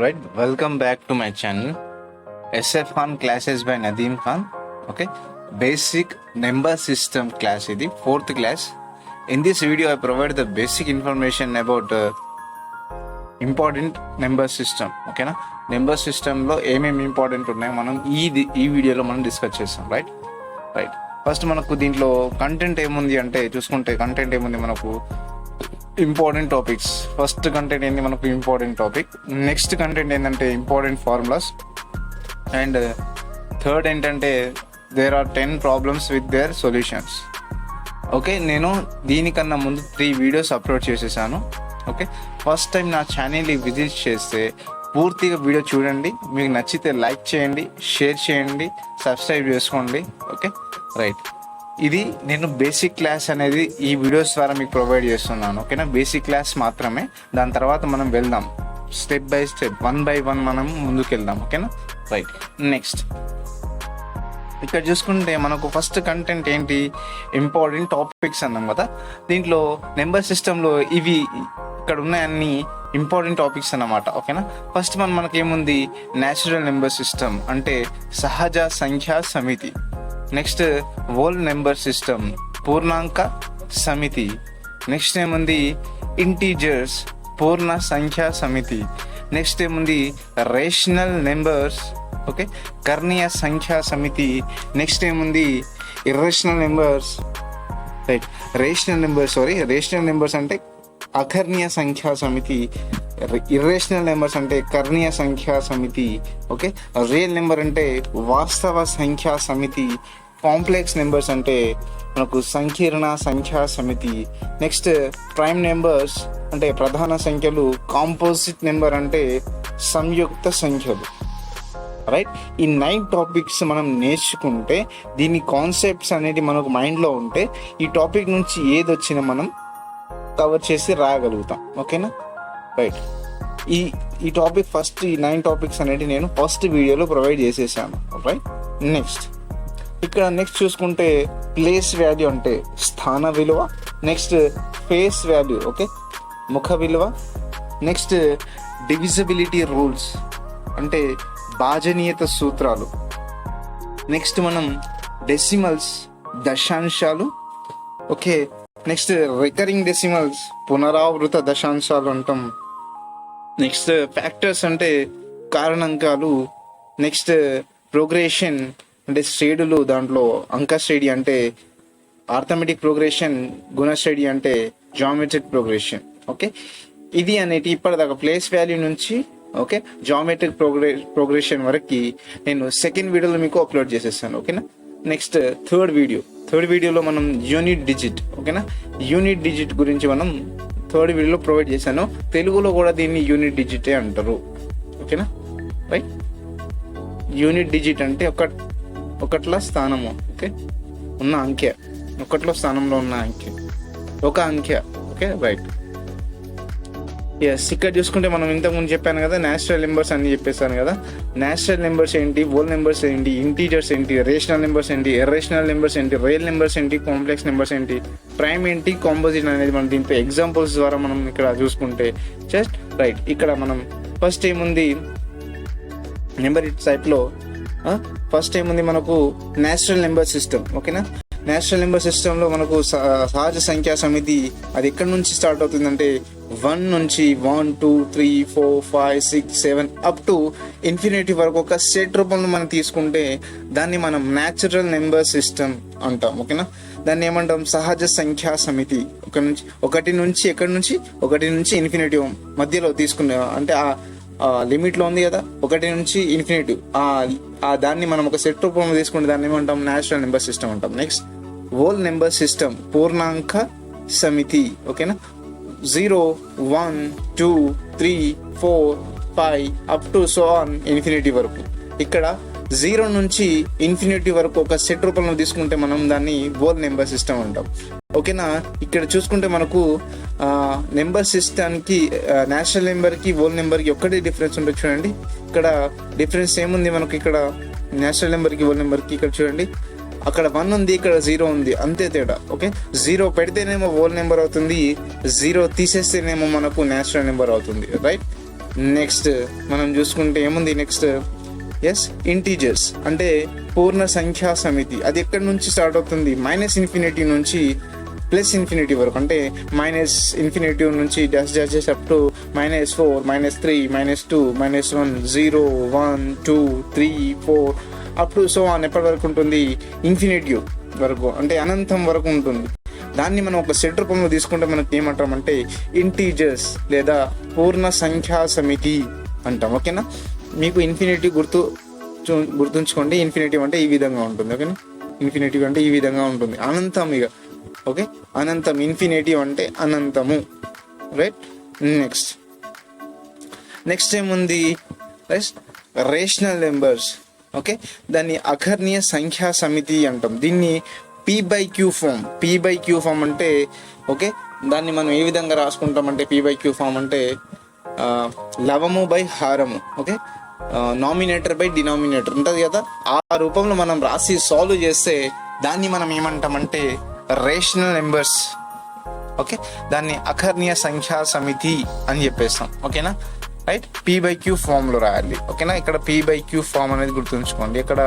Right, welcome back to my channel SF Khan classes by Nadeem Khan. Okay, basic number system class ఇది fourth class. In this video I provide the basic information about important number system. ఓకేనా, number సిస్టంలో ఏమేమి important ఉన్నాయి మనం ఈ వీడియోలో మనం discuss చేస్తాం. రైట్ ఫస్ట్ మనకు దీంట్లో కంటెంట్ ఏముంది అంటే చూసుకుంటే కంటెంట్ ఏముంది మనకు ఇంపార్టెంట్ టాపిక్స్. ఫస్ట్ కంటెంట్ ఏంటి మనకు ఇంపార్టెంట్ టాపిక్. నెక్స్ట్ కంటెంట్ ఏంటంటే ఇంపార్టెంట్ ఫార్ములాస్. అండ్ థర్డ్ ఏంటంటే there are 10 problems with their solutions. Okay, నేను దీనికన్నా ముందు 3 వీడియోస్ అప్లోడ్ చేసేసాను. ఓకే, ఫస్ట్ టైం నా ఛానల్ని విజిట్ చేస్తే పూర్తిగా వీడియో చూడండి, మీకు నచ్చితే లైక్ చేయండి, షేర్ చేయండి, సబ్స్క్రైబ్ చేసుకోండి. ఓకే రైట్, ఇది నేను బేసిక్ క్లాస్ అనేది ఈ వీడియోస్ ద్వారా మీకు ప్రొవైడ్ చేస్తున్నాను. ఓకేనా, బేసిక్ క్లాస్ మాత్రమే. దాని తర్వాత మనం వెళ్దాం స్టెప్ బై స్టెప్, 1 by 1 మనం ముందుకు వెళ్దాం. ఓకేనా రైట్. నెక్స్ట్ ఇక్కడ చూసుకుంటే మనకు ఫస్ట్ కంటెంట్ ఏంటి, ఇంపార్టెంట్ టాపిక్స్ అన్నాం కదా. దీంట్లో నెంబర్ సిస్టంలో ఇవి ఇక్కడ ఉన్న అన్ని ఇంపార్టెంట్ టాపిక్స్ అన్నమాట. ఓకేనా, ఫస్ట్ మనకేముంది, న్యాచురల్ నెంబర్ సిస్టమ్ అంటే సహజ సంఖ్యా సమితి. నెక్స్ట్ హోల్ నెంబర్ సిస్టమ్, పూర్ణాంక సమితి. నెక్స్ట్ ఏముంది, ఇంటీజర్స్, పూర్ణ సంఖ్యా సమితి. నెక్స్ట్ ఏముంది, రేషనల్ నెంబర్స్, ఓకే, కర్ణీయ సంఖ్యా సమితి. నెక్స్ట్ ఏముంది, irrational numbers. Right, rational numbers అంటే అకర్ణీయ సంఖ్యా సమితి. ఇర్రేషనల్ నెంబర్స్ అంటే కర్ణీయ సంఖ్యా సమితి. ఓకే, రియల్ నెంబర్ అంటే వాస్తవ సంఖ్యా సమితి. కాంప్లెక్స్ నెంబర్స్ అంటే మనకు సంకీర్ణ సంఖ్యా సమితి. నెక్స్ట్ ప్రైమ్ నెంబర్స్ అంటే ప్రధాన సంఖ్యలు. కాంపోజిట్ నెంబర్ అంటే సంయుక్త సంఖ్యలు. రైట్, ఈ 9 టాపిక్స్ మనం నేర్చుకుంటే, దీని కాన్సెప్ట్స్ అనేది మనకు మైండ్లో ఉంటే, ఈ టాపిక్ నుంచి ఏది వచ్చినా మనం కవర్ చేసి రాయగలుగుతాం. ఓకేనా రైట్, ఈ టాపిక్ ఫస్ట్ ఈ 9 టాపిక్స్ అనేది నేను ఫస్ట్ వీడియోలో ప్రొవైడ్ చేసేసాను. రైట్, నెక్స్ట్ చూసుకుంటే ప్లేస్ వాల్యూ అంటే స్థాన విలువ. నెక్స్ట్ ఫేస్ వాల్యూ, ఓకే, ముఖ విలువ. నెక్స్ట్ డివిజిబిలిటీ రూల్స్ అంటే భాజనీయత సూత్రాలు. నెక్స్ట్ మనం డెసిమల్స్, దశాంశాలు. ఓకే, నెక్స్ట్ రికరింగ్ డెసిమల్స్, పునరావృత దశాంశాలు అంటాం. నెక్స్ట్ ఫ్యాక్టర్స్ అంటే కారణాంకాలు. నెక్స్ట్ ప్రోగ్రెషన్ అంటే శ్రేణులు, దాంట్లో అంక శ్రేణి అంటే ఆర్థమెటిక్ ప్రోగ్రెషన్, గుణ శ్రేణి అంటే జామెట్రిక్ ప్రోగ్రెషన్. ఓకే, ఇది అనేది ఇప్పటిదాకా ప్లేస్ వాల్యూ నుంచి ఓకే జామెట్రిక్ ప్రోగ్రెషన్ వరకు నేను సెకండ్ వీడియోలో మీకు అప్లోడ్ చేసేస్తాను. ఓకేనా, నెక్స్ట్ థర్డ్ వీడియోలో మనం యూనిట్ డిజిట్. ఓకేనా, యూనిట్ డిజిట్ గురించి మనం థర్డ్ వీడియోలో ప్రొవైడ్ చేశాను. తెలుగులో కూడా దీన్ని యూనిట్ డిజిటే అంటారు. ఓకేనా రైట్, యూనిట్ డిజిట్ అంటే ఒకట్ల స్థానము. ఓకే, ఉన్న అంకె, ఒకట్లో స్థానంలో ఉన్న అంకె, ఒక అంకె. Okay right, yes. ఇక్కడ చూసుకుంటే మనం ఇంతకుముందు చెప్పాను కదా, న్యాచురల్ నెంబర్స్ అని చెప్పేసాను కదా. న్యాచురల్ నెంబర్స్ ఏంటి, హోల్ నెంబర్స్ ఏంటి, ఇంటీజర్స్ ఏంటి, రేషనల్ నెంబర్స్ ఏంటి, ఇర్రేషనల్ నెంబర్స్ ఏంటి, రియల్ నెంబర్స్ ఏంటి, కాంప్లెక్స్ నెంబర్స్ ఏంటి, ప్రైమ్ ఏంటి, కాంపోజిట్ అనేది మనం దీంతో ఎగ్జాంపుల్స్ ద్వారా మనం ఇక్కడ చూసుకుంటే జస్ట్ రైట్. ఇక్కడ మనం ఫస్ట్ ఏముంది, నెంబర్ టైప్లో ఫస్ట్ ఏముంది మనకు న్యాచురల్ నెంబర్ సిస్టమ్. ఓకేనా, న్యాచురల్ నెంబర్ సిస్టంలో మనకు సహజ సంఖ్యా సమితి అది ఎక్కడి నుంచి స్టార్ట్ అవుతుందంటే 1 నుంచి 1 2 3 4 5 6 7 అప్ టు ఇన్ఫినిటీ వరకు ఒక సెట్ రూపంలో మనం తీసుకుంటే దాన్ని మనం న్యాచురల్ నెంబర్ సిస్టమ్ అంటాం. ఓకేనా, దాన్ని ఏమంటాం, సహజ సంఖ్యా సమితి. ఒకటి నుంచి ఇన్ఫినిటీ మధ్యలో తీసుకునే అంటే ఆ లిమిట్లో ఉంది కదా, 1 నుంచి ఇన్ఫినిటీ, దాన్ని మనం ఒక సెట్ రూపంలో తీసుకుంటే దాన్ని ఏమంటాం, న్యాచురల్ నెంబర్ సిస్టమ్ అంటాం. నెక్స్ట్ హోల్ నెంబర్ సిస్టమ్, పూర్ణాంక సమితి. ఓకేనా, 0 1 2 3 4 5 up to so on infinity వరకు. ఇక్కడ 0 నుంచి ఇన్ఫినిటీ వరకు ఒక సెట్ రూపంలో తీసుకుంటే మనం దాన్ని హోల్ నెంబర్ సిస్టమ్ అంటాం. ఓకేనా, ఇక్కడ చూసుకుంటే మనకు నెంబర్ సిస్టమ్కి, నేచురల్ నెంబర్కి, హోల్ నెంబర్కి ఒక్కటే డిఫరెన్స్ ఉంటుంది. చూడండి ఇక్కడ డిఫరెన్స్ ఏముంది మనకు, ఇక్కడ నేచురల్ నెంబర్కి, హోల్ నెంబర్కి. ఇక్కడ చూడండి, అక్కడ 1 ఉంది, ఇక్కడ 0 ఉంది, అంతే తేడా. ఓకే, 0 పెడితేనేమో హోల్ నెంబర్ అవుతుంది, 0 తీసేస్తేనేమో మనకు న్యాచురల్ నెంబర్ అవుతుంది. రైట్, నెక్స్ట్ మనం చూసుకుంటే ఏముంది నెక్స్ట్, ఎస్ ఇంటీజర్స్ అంటే పూర్ణ సంఖ్యా సమితి. అది ఎక్కడి నుంచి స్టార్ట్ అవుతుంది, -∞ నుంచి +∞ వరకు. అంటే -∞ నుంచి dash up to -4 -3 -2 -1 0 1 2 3 4 up to so on ఎప్పటి వరకు ఉంటుంది, ఇన్ఫినిటీ వరకు అంటే అనంతం వరకు ఉంటుంది. దాన్ని మనం ఒక సెట్ రూపంలో తీసుకుంటే మనకి ఏమంటామంటే ఇంటీజర్స్ లేదా పూర్ణ సంఖ్యా సమితి అంటాం. ఓకేనా, మీకు ఇన్ఫినిటీ గుర్తుంచుకోండి. ఇన్ఫినిటీ అంటే ఈ విధంగా ఉంటుంది. ఓకేనా, ఇన్ఫినిటీ అంటే ఈ విధంగా ఉంటుంది, అనంతం ఇక. ఓకే, అనంతం, ఇన్ఫినిటీ అంటే అనంతము. రైట్, నెక్స్ట్ ఏముంది, రేషనల్ నెంబర్స్. ఓకే, దాన్ని అకర్ణీయ సంఖ్యా సమితి అంటాం. దీన్ని P/Q ఫామ్ అంటే ఓకే, దాన్ని మనం ఏ విధంగా రాసుకుంటామంటే P/Q ఫామ్ అంటే లవము బై హారము. ఓకే, నామినేటర్ బై డినామినేటర్ ఉంటుంది కదా, ఆ రూపంలో మనం రాసి సాల్వ్ చేస్తే దాన్ని మనం ఏమంటామంటే రేషనల్ నెంబర్స్. ఓకే, దాన్ని అకర్ణీయ సంఖ్యా సమితి అని చెప్పేస్తాం. ఓకేనా, రైట్, P/Q ఫామ్లో రాయాలి. ఓకేనా, ఇక్కడ P/Q ఫామ్ అనేది గుర్తుంచుకోండి. ఇక్కడ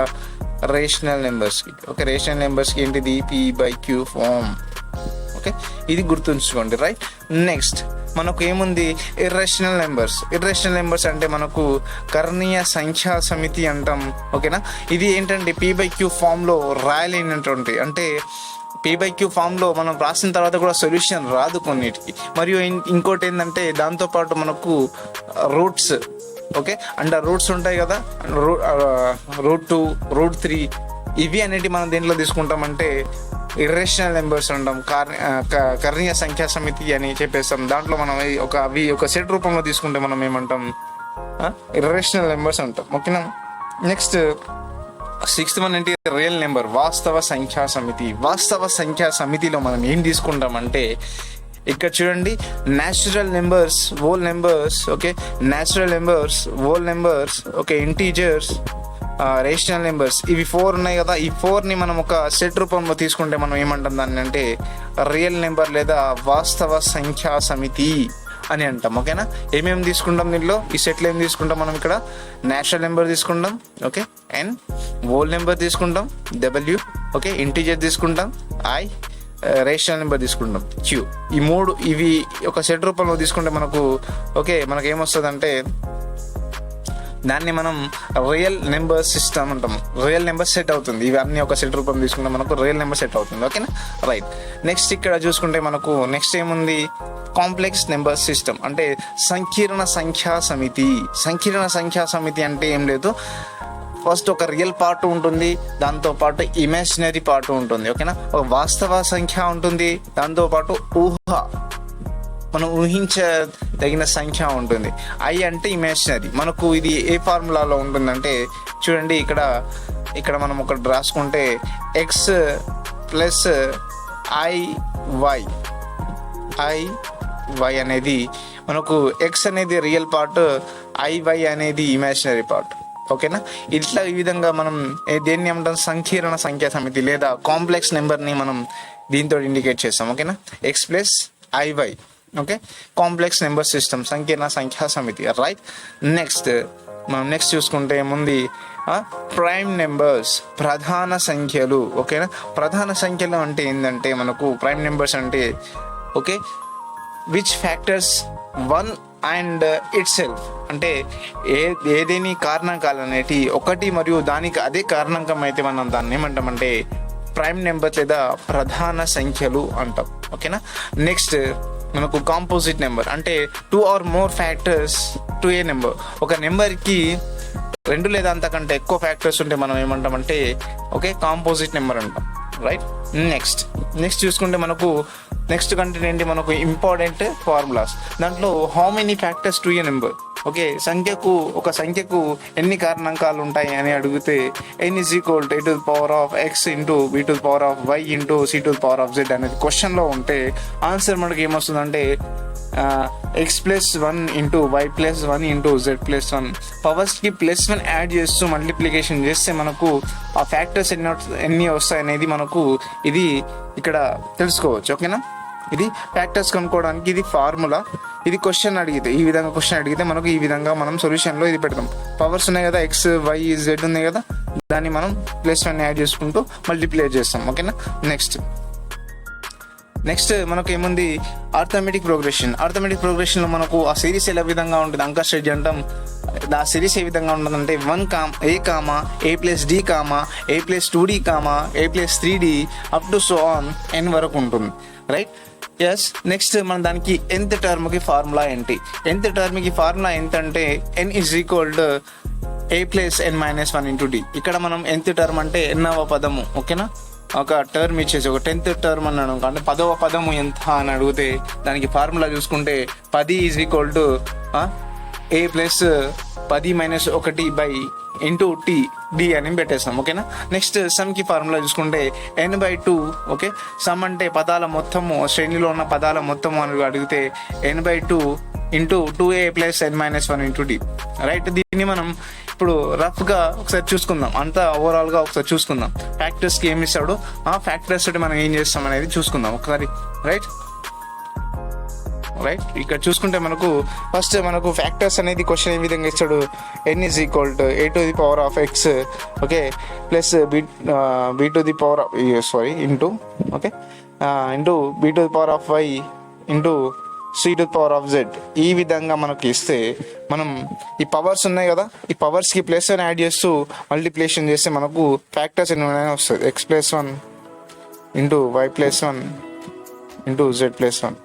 రేషనల్ నెంబర్స్కి, ఓకే, రేషనల్ నెంబర్స్కి ఏంటిది P/Q ఫామ్. ఓకే, ఇది గుర్తుంచుకోండి. రైట్, నెక్స్ట్ మనకు ఏముంది, ఇర్రేషనల్ నెంబర్స్ అంటే మనకు కర్ణీయ సంఖ్యా సమితి అంటాం. ఓకేనా, ఇది ఏంటంటే P/Q ఫామ్లో రాయలేనటువంటి, అంటే P/Q ఫామ్లో మనం రాసిన తర్వాత కూడా సొల్యూషన్ రాదు కొన్నిటికి. మరియు ఇంకోటి ఏంటంటే దాంతోపాటు మనకు రూట్స్, ఓకే, అంటే రూట్స్ ఉంటాయి కదా, రూట్ 2 రూట్ 3 ఇవి అనేవి మనం దేంట్లో తీసుకుంటామంటే ఇర్రేషనల్ నెంబర్స్ అంటాం. కర్ణీయ సంఖ్యా సమితి అని చెప్పేస్తాం. దాంట్లో మనం ఒక సెట్ రూపంలో తీసుకుంటే మనం ఏమంటాం, ఇర్రేషనల్ నెంబర్స్ అంటాం. ఓకేనా, నెక్స్ట్ 6th వన్ ఏంటి, రియల్ నెంబర్, వాస్తవ సంఖ్యా సమితిలో మనం ఏం తీసుకుంటామంటే ఇక్కడ చూడండి, natural numbers, whole numbers, okay, okay, integers, rational numbers, ఇవి 4 ఉన్నాయి కదా. ఈ 4ని మనం ఒక సెట్ రూపంలో తీసుకుంటే మనం ఏమంటాం దాన్ని అంటే రియల్ నెంబర్ లేదా వాస్తవ సంఖ్యా సమితి అని అంటాం. ఓకేనా, ఏమేమి తీసుకుంటాం దీనిలో, ఈ సెట్లో ఏం తీసుకుంటాం మనం, ఇక్కడ న్యాచురల్ నెంబర్ తీసుకుంటాం, ఓకే, N, హోల్ నెంబర్ తీసుకుంటాం, W, ఓకే, ఇంటీజర్ తీసుకుంటాం, I, రేషనల్ నెంబర్ తీసుకుంటాం, Q. ఈ 3 ఇవి ఒక సెట్ రూపంలో తీసుకుంటే మనకు ఓకే, మనకు ఏమొస్తుంది అంటే దాన్ని మనం రియల్ నెంబర్ సిస్టమ్ అంటాం. రియల్ నెంబర్ సెట్ అవుతుంది. ఇవన్నీ ఒక సెట్ రూపం తీసుకుంటే మనకు రియల్ నెంబర్ సెట్ అవుతుంది. ఓకేనా, రైట్, నెక్స్ట్ ఇక్కడ చూసుకుంటే మనకు నెక్స్ట్ ఏముంది, కాంప్లెక్స్ నెంబర్ సిస్టమ్ అంటే సంకీర్ణ సంఖ్యా సమితి అంటే ఏం లేదు, ఫస్ట్ ఒక రియల్ పార్ట్ ఉంటుంది, దాంతోపాటు ఇమాజినరీ పార్ట్ ఉంటుంది. ఓకేనా, ఒక వాస్తవ సంఖ్య ఉంటుంది, దాంతోపాటు మనం ఊహించదగిన సంఖ్య ఉంటుంది. I అంటే ఇమాజినరీ. మనకు ఇది ఏ ఫార్ములాలో ఉంటుందంటే చూడండి, ఇక్కడ మనం ఒకటి రాసుకుంటే X ప్లస్ IY అనేది మనకు X అనేది రియల్ పార్ట్, IY అనేది ఇమాజినరీ పార్ట్. ఓకేనా, ఇట్లా ఈ విధంగా మనం దేన్ని ఏమంటాం, సంకీర్ణ సంఖ్యా సమితి లేదా కాంప్లెక్స్ నెంబర్ని మనం దీంతో ఇండికేట్ చేస్తాం. ఓకేనా, X plus IY, okay, complex number system, సంకీర్ణ సంఖ్యా సమితి. రైట్, మనం నెక్స్ట్ చూసుకుంటే ఏముంది, ప్రైమ్ నెంబర్స్, ప్రధాన సంఖ్యలు. ఓకేనా, ప్రధాన సంఖ్యలు అంటే ఏంటంటే మనకు ప్రైమ్ నెంబర్స్ అంటే okay, which factors 1 and it self అంటే ఏదేని కారణాంకాలు అనేటి ఒకటి మరియు దానికి అదే కారణాంకం అయితే మనం దాన్ని ఏమంటామంటే ప్రైమ్ నెంబర్ లేదా ప్రధాన సంఖ్యలు అంటాం. ఓకేనా, నెక్స్ట్ మనకు కాంపోజిట్ నెంబర్ అంటే 2 or more factors to A number. ఒక నెంబర్కి 2 లేదా అంతకంటే ఎక్కువ ఫ్యాక్టర్స్ ఉంటే మనం ఏమంటామంటే ఓకే, కాంపోజిట్ నెంబర్ అంటాం. రైట్, నెక్స్ట్ చూసుకుంటే మనకు నెక్స్ట్ కంటెంట్ ఏంటి, మనకు ఇంపార్టెంట్ ఫార్ములాస్. దాంట్లో how many factors to A number. Okay, ఒక సంఖ్యకు ఎన్ని కారణాంకాలు ఉంటాయి అని అడిగితే n is equal to a to the power of x into b to the power of y into c to the power of z అనేది క్వశ్చన్లో ఉంటే answer మనకి ఏమొస్తుందంటే x plus 1 into y plus 1 into z plus 1 పవర్స్కి +1 add చేస్తూ multiplication చేస్తే మనకు ఆ factors ఎన్ని వస్తాయి అనేది మనకు ఇది ఇక్కడ తెలుసుకోవచ్చు. ఓకేనా, ఇది ఫ్యాక్టర్స్ కనుక్కోవడానికి ఇది ఫార్ములా. ఇది క్వశ్చన్ అడిగితే ఈ విధంగా క్వశ్చన్ అడిగితే మనకు ఈ విధంగా మనం సొల్యూషన్లో ఇది పెడతాం. పవర్స్ ఉన్నాయి కదా, ఎక్స్ వై జెడ్ ఉన్నాయి కదా, దాన్ని మనం +1 యాడ్ చేసుకుంటూ మల్టిప్లై చేస్తాం. ఓకేనా. నెక్స్ట్ మనకు ఏముంది, ఆర్థమెటిక్ ప్రోగ్రెషన్. ఆర్థమెటిక్ ప్రోగ్రెషన్లో మనకు ఆ సిరీస్ ఎలా విధంగా ఉంటుంది, అంక స్ట్రెడ్జ్ అంటాం. ఆ సిరీస్ ఏ విధంగా ఉంటుందంటే A comma A+D comma A+2D comma A+3D up to so on n వరకు ఉంటుంది. రైట్. ఎస్. నెక్స్ట్ మనం దానికి nth టర్మ్కి ఫార్ములా ఏంటి? nth టర్మ్కి ఫార్ములా ఎంత అంటే n = A+n-1 × D. ఇక్కడ మనం nth టర్మ్ అంటే ఎన్నవ పదము. ఓకేనా. ఒక టర్మ్ ఇచ్చేసి ఒక 10th టర్మ్ అన్నాడు అంటే 10వ పదము ఎంత అని అడిగితే దానికి ఫార్ములా చూసుకుంటే 10 = A+10-1/T అని పెట్టేస్తాం. ఓకేనా. నెక్స్ట్ సమ్కి ఫార్ములా చూసుకుంటే n/2. ఓకే. సమ్ అంటే పదాల మొత్తము, శ్రేణిలో ఉన్న పదాల మొత్తము అని అడిగితే n/2 × 2A+n-1 × D. రైట్. దీన్ని మనం ఇప్పుడు రఫ్గా ఒకసారి చూసుకుందాం, అంతా ఓవరాల్గా ఒకసారి చూసుకుందాం. ఫ్యాక్టర్స్కి ఏమి ఇస్తాడు, ఆ ఫ్యాక్టర్స్ తోటి మనం ఏం చేస్తాం అనేది చూసుకుందాం ఒకసారి. రైట్. ఇక్కడ చూసుకుంటే మనకు ఫస్ట్ మనకు ఫ్యాక్టర్స్ అనేది క్వశ్చన్ ఏ విధంగా ఇస్తాడు, n = A⁴x okay plus into B⁴y into C⁴z. ఈ విధంగా మనకు ఇస్తే మనం ఈ పవర్స్ ఉన్నాయి కదా, ఈ పవర్స్కి +1 యాడ్ చేస్తూ మల్టిప్లికేషన్ చేస్తే మనకు ఫ్యాక్టర్స్ ఎన్ని వస్తుంది, x+1 into y+1 into z+1.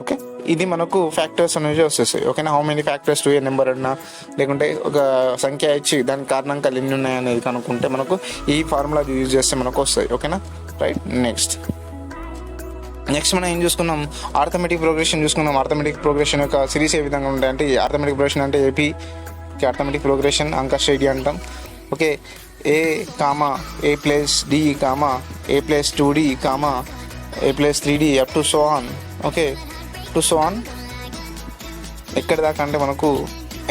Okay. ఇది మనకు ఫ్యాక్టర్స్ అనేది వస్తాయి. ఓకేనా. How many factors to A number అన్నా లేకుంటే ఒక సంఖ్య ఇచ్చి దాని కారణాంకాలు ఎన్ని ఉన్నాయనేది కనుక్కుంటే మనకు ఈ ఫార్ములా యూజ్ చేస్తే మనకు వస్తాయి. ఓకేనా. రైట్. నెక్స్ట్ మనం ఏం చూసుకున్నాం, ఆర్థమెటిక్ ప్రోగ్రెషన్ చూసుకున్నాం. ఆర్థమెటిక్ ప్రోగ్రెషన్ యొక్క సిరీస్ ఏ విధంగా ఉంటాయి అంటే ఆర్థమెటిక్ ప్రోగ్రెషన్ అంటే AP ఆర్థమెటిక్ ప్రోగ్రెషన్ అంక శ్రేణి అంటాం. Okay. A comma A+D comma A+2D comma A+3D up to so on. Okay. To so on ఎక్కడి దాకా అంటే మనకు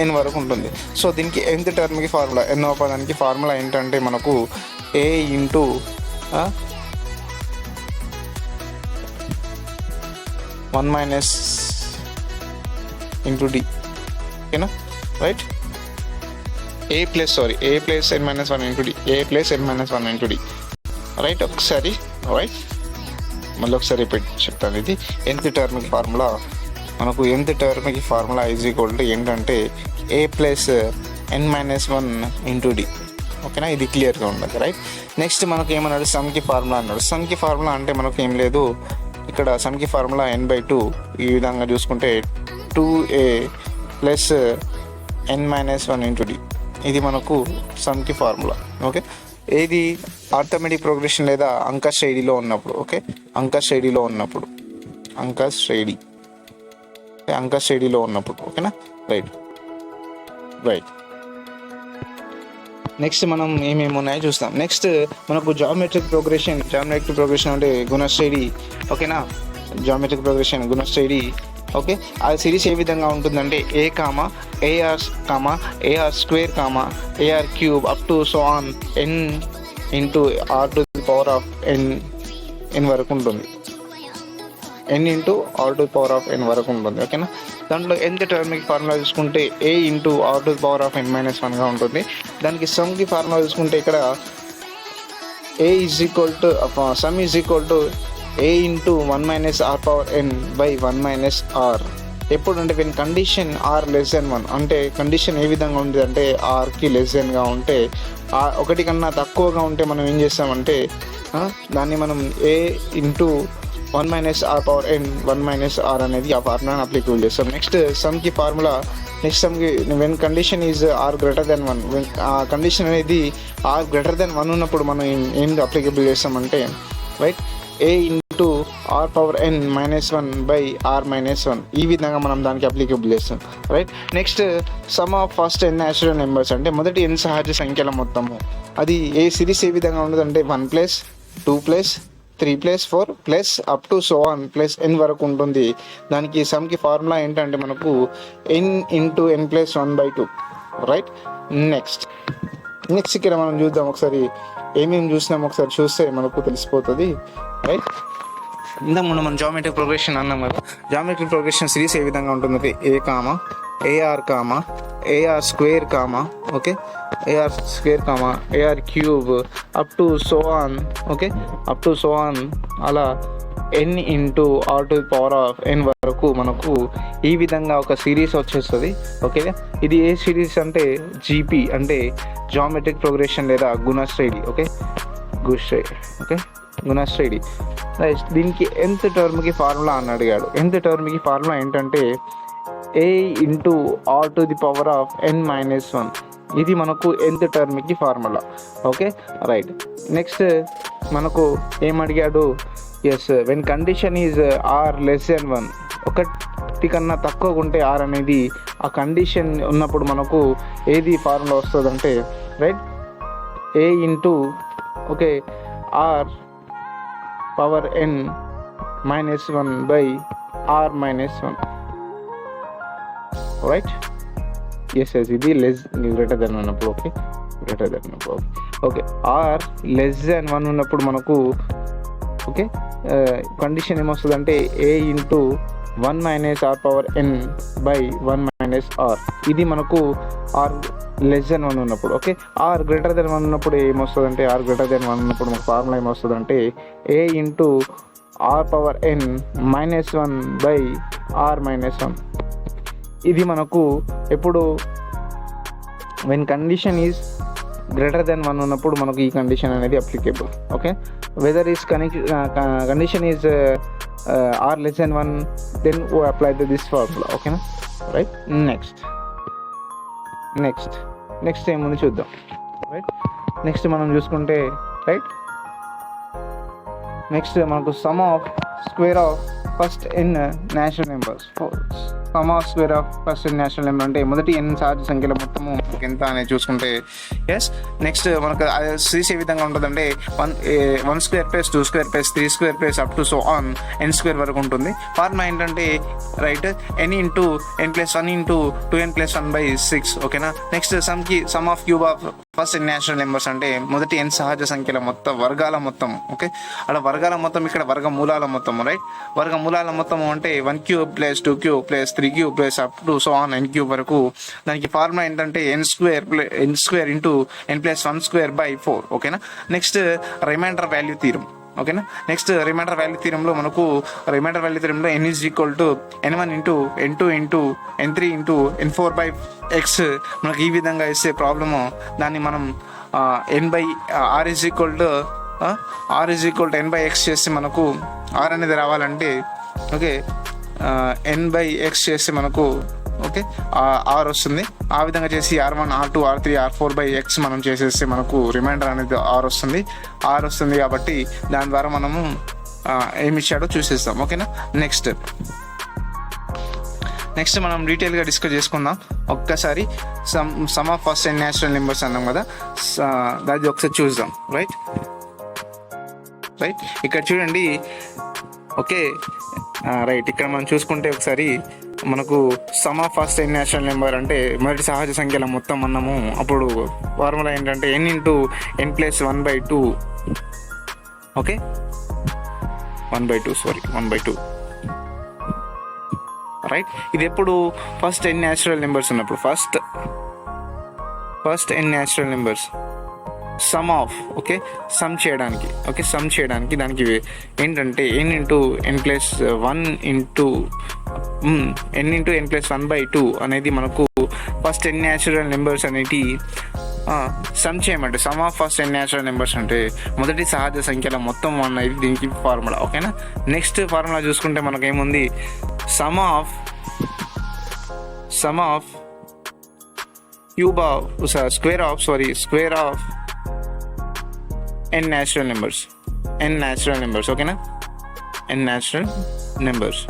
n వరకు ఉంటుంది. సో దీనికి nth టర్మ్కి ఫార్ములా, nవ పదానికి ఫార్ములా ఏంటంటే మనకు A × 1 - D. ఓకేనా. Right. A+n-1 × D. A+n-1 × D. Right. ఒకసారి మళ్ళీ ఒకసారి రిపీట్ చెప్తాను. ఇది nth టర్మ్కి ఫార్ములా, మనకు nth టర్మ్కి ఫార్ములా ఏంటంటే A+n-1 × D. ఓకేనా. ఇది క్లియర్గా ఉండదు. రైట్. నెక్స్ట్ మనకు ఏమన్నాడు, సమ్కి ఫార్ములా అన్నాడు. సమ్కి ఫార్ములా అంటే మనకు ఏం లేదు, ఇక్కడ సమ్కి ఫార్ములా n/2. ఈ విధంగా చూసుకుంటే 2A+n-1 × D. ఇది మనకు సమ్కి ఫార్ములా. ఓకే. ఏది ఆర్థమెటిక్ ప్రోగ్రెషన్ లేదా అంక శ్రేణిలో ఉన్నప్పుడు. ఓకే. అంక శ్రేణిలో ఉన్నప్పుడు. ఓకేనా. రైట్. నెక్స్ట్ మనం ఏమేమి ఉన్నాయో చూస్తాం. నెక్స్ట్ మనకు జామెట్రిక్ ప్రోగ్రెషన్ అంటే గుణశ్రేణి. ఓకేనా. జామెట్రిక్ ప్రోగ్రెషన్ గుణశ్రేణి. ఓకే. ఆ సిరీస్ ఏ విధంగా ఉంటుందంటే A comma AR comma AR² comma AR³ up to so on n × r⁴n వరకు ఉంటుంది. n × r⁴n వరకు ఉంటుంది. ఓకేనా. దాంట్లో nth టర్మ్కి ఫార్ములా చూసుకుంటే A × r⁴n-1గా ఉంటుంది. దానికి సమ్కి ఫార్ములా చూసుకుంటే ఇక్కడ సమ్ A × 1 - r⁴n/1 - r. ఎప్పుడు అంటే వెన్ కండిషన్ r 1, అంటే కండిషన్ ఏ విధంగా ఉంది అంటే rకి లెస్గా ఉంటే, ఒకటి కన్నా తక్కువగా ఉంటే మనం ఏం చేస్తామంటే దాన్ని మనం A × 1 - r⁴n/1 - r అనేది ఆ ఫార్ములాని అప్లికేబుల్ చేస్తాం. నెక్స్ట్ సమ్కి వెన్ కండిషన్ ఈజ్ r 1, ఆ కండిషన్ అనేది r>1 ఉన్నప్పుడు మనం ఏం అప్లికేబుల్ చేస్తామంటే రైట్ A × r⁻n-1/r-1. ఈ విధంగా మనం దానికి అప్లికేబుల్ చేస్తాం. Right. Next some of first n natural numbers అంటే మొదటి n సహజ సంఖ్యల మొత్తము. అది ఏ సిరీస్ ఏ విధంగా ఉండదంటే 1 + 2 + 3 + 4 + up to so on n వరకు ఉంటుంది. దానికి సమ్కి ఫార్ములా ఏంటంటే మనకు n × n+1/2. రైట్. నెక్స్ట్ ఇక్కడ మనం చూద్దాం ఒకసారి ఏమేమి చూసినాం ఒకసారి చూస్తే మనకు తెలిసిపోతుంది. రైట్. ఇంతకు ముందు మనం జామెట్రిక్ ప్రోగ్రెషన్ అన్నాం కదా. జామెట్రిక్ ప్రోగ్రెషన్ సిరీస్ ఏ విధంగా ఉంటుంది, A comma AR comma AR square comma okay AR square comma AR cube up to so on okay up to so on అలా n into are to the power of n వరకు మనకు ఈ విధంగా ఒక series వచ్చేస్తుంది. Okay, ఇది ఏ series అంటే GP అంటే జామెట్రిక్ ప్రోగ్రెషన్ లేదా గుణశ్రేణి. ఓకే, గుణశ్రేణి. దీనికి nth టర్మ్కి ఫార్ములా అని అడిగాడు. nth టర్మ్కి ఫార్ములా ఏంటంటే a into are to the power of n-1. ఇది మనకు nth టర్మ్కి ఫార్ములా. Okay right. నెక్స్ట్ మనకు ఏమడిగాడు, S when condition is r less than 1, ఒకటి కన్నా తక్కువగా ఉంటే ఆర్ అనేది ఆ కండిషన్ ఉన్నప్పుడు మనకు ఏది ఫార్ములా వస్తుందంటే right a into okay r power n-1 by r-1 right. S ఇది గ్రేటర్ దెన్ ఉన్నప్పుడు ఓకే గ్రేటర్ దెన్ ఉన్నప్పుడు ఓకే ఆర్ లెస్ దెన్ 1 ఉన్నప్పుడు మనకు ఓకే కండిషన్ ఏమొస్తుంది అంటే a into 1 - r power n by 1 - r. ఇది మనకు ఆర్ లెస్ దెన్ 1 ఉన్నప్పుడు. ఓకే ఆర్ గ్రేటర్ దెన్ 1 ఉన్నప్పుడు ఏమొస్తుంది అంటే ఆర్ గ్రేటర్ దెన్ 1 ఉన్నప్పుడు మనకు ఫార్ములా ఏమొస్తుంది అంటే a into r power n-1 by r-1. ఇది మనకు ఎప్పుడు when condition is greater than 1 ఉన్నప్పుడు మనకు ఈ కండిషన్ అనేది applicable. Okay whether is condition is r less than 1 then we apply this formula. ఓకేనా రైట్. నెక్స్ట్ ఏముంది చూద్దాం. రైట్ నెక్స్ట్ మనం చూసుకుంటే రైట్ నెక్స్ట్ మనకు sum of square of first n natural numbers. Sum of square of first n natural number అంటే మొదటి n సహజ సంఖ్యల మొత్తము ఎంత అనేది చూసుకుంటే ఎస్. నెక్స్ట్ మనకు సిరీస్ ఏ విధంగా ఉంటుందంటే 1 square plus 2 square plus 3 square plus up to so on n square వరకు ఉంటుంది. ఫార్ములా ఏంటంటే right n into n+1 into 2n+1/6. ఓకేనా. Next some of cube of first n natural numbers అంటే మొదటి n సహజ సంఖ్యల మొత్తం వర్గాల మొత్తం. ఓకే అలా వర్గాల మొత్తం, ఇక్కడ వర్గమూలాల మొత్తం. రైట్ వర్గమూలాల మొత్తం అంటే 1³ + 2³ + 3³ + up to so on n³ వరకు. దానికి ఫార్ములా ఏంటంటే n స్క్వేర్ ఇంటూ n+1²/4. ఓకేనా. Next remainder value theorem. ఓకేనా. నెక్స్ట్ రిమైండర్ వాల్యూ థీరంలో మనకు n is equal to n1 into n2 into n3 into n4/x మనకు ఈ విధంగా ఇస్తే ప్రాబ్లము. దాన్ని మనం r is equal to n/x చేస్తే మనకు r అనేది రావాలంటే ఓకే n/x చేస్తే మనకు ఓకే r వస్తుంది. ఆ విధంగా చేసి r1 r2 r3 r4/x మనం చేసేస్తే మనకు రిమైండర్ అనేది r వస్తుంది కాబట్టి దాని ద్వారా మనము ఏమి ఇచ్చాడో చూసేస్తాం. ఓకేనా. నెక్స్ట్ మనం డీటెయిల్గా డిస్కస్ చేసుకుందాం. ఒక్కసారి some of first n natural numbers అన్నాం కదా, దాన్ని ఒకసారి చూద్దాం. రైట్ ఇక్కడ చూడండి. ఓకే రైట్ ఇక్కడ మనం చూసుకుంటే ఒకసారి మనకు sum of first n natural number అంటే మొదటి సహజ సంఖ్యల మొత్తం అన్నాము. అప్పుడు ఫార్ములా ఏంటంటే n into n+1/2. Okay 1/2 right. ఇది ఎప్పుడు ఫస్ట్ n న్యాచురల్ నెంబర్స్ ఉన్నప్పుడు first n natural numbers sum of some చేయడానికి దానికి ఏంటంటే n into n+1 into n+1/2 అనేది మనకు ఫస్ట్ n న్యాచురల్ నెంబర్స్ అనేటి సమ్ చేయమంటే some of first n natural numbers అంటే మొదటి సహజ సంఖ్యల మొత్తం అనేది దీనికి ఫార్ములా. ఓకేనా. నెక్స్ట్ ఫార్ములా చూసుకుంటే మనకేముంది, sum of square of n natural numbers. ఓకేనా. n natural numbers.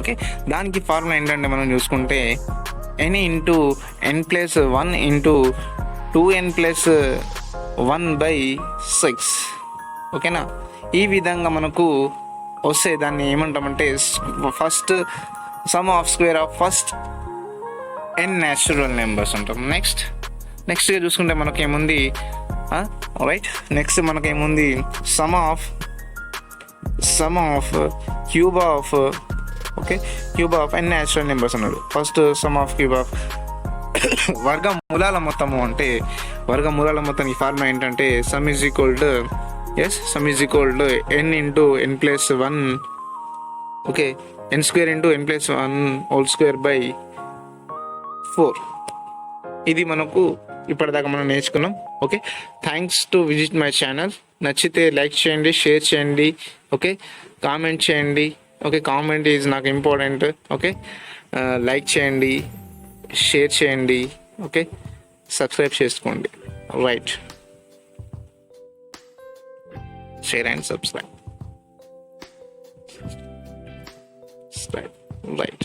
ఓకే దానికి ఫార్ములా ఏంటంటే మనం చూసుకుంటే n into n+1 into 2n+1/6. ఓకేనా. ఈ విధంగా మనకు వస్తే దాన్ని ఏమంటామంటే first sum of square of first n natural numbers అంటాం. నెక్స్ట్ చూసుకుంటే మనకేముంది రైట్ నెక్స్ట్ మనకేముంది sum of sum of cube of okay cube of n natural numbers అన్నాడు. First sum of cube of వర్గమూలాల మొత్తము అంటే వర్గమూలాల మొత్తానికి ఫార్ములా ఏంటంటే sum is equal to sum is equal to n into n plus 1 okay n square into n plus 1 whole square by 4. ఇది మనకు ఇప్పటిదాకా మనం నేర్చుకున్నాం. Okay, thanks to visit my channel. నచ్చితే లైక్ చేయండి, షేర్ చేయండి, ఓకే, కామెంట్ చేయండి. Okay, comment is నాకు ఇంపార్టెంట్. ఓకే, లైక్ చేయండి, షేర్ చేయండి, ఓకే, సబ్స్క్రైబ్ చేసుకోండి. Right, share and subscribe. Right.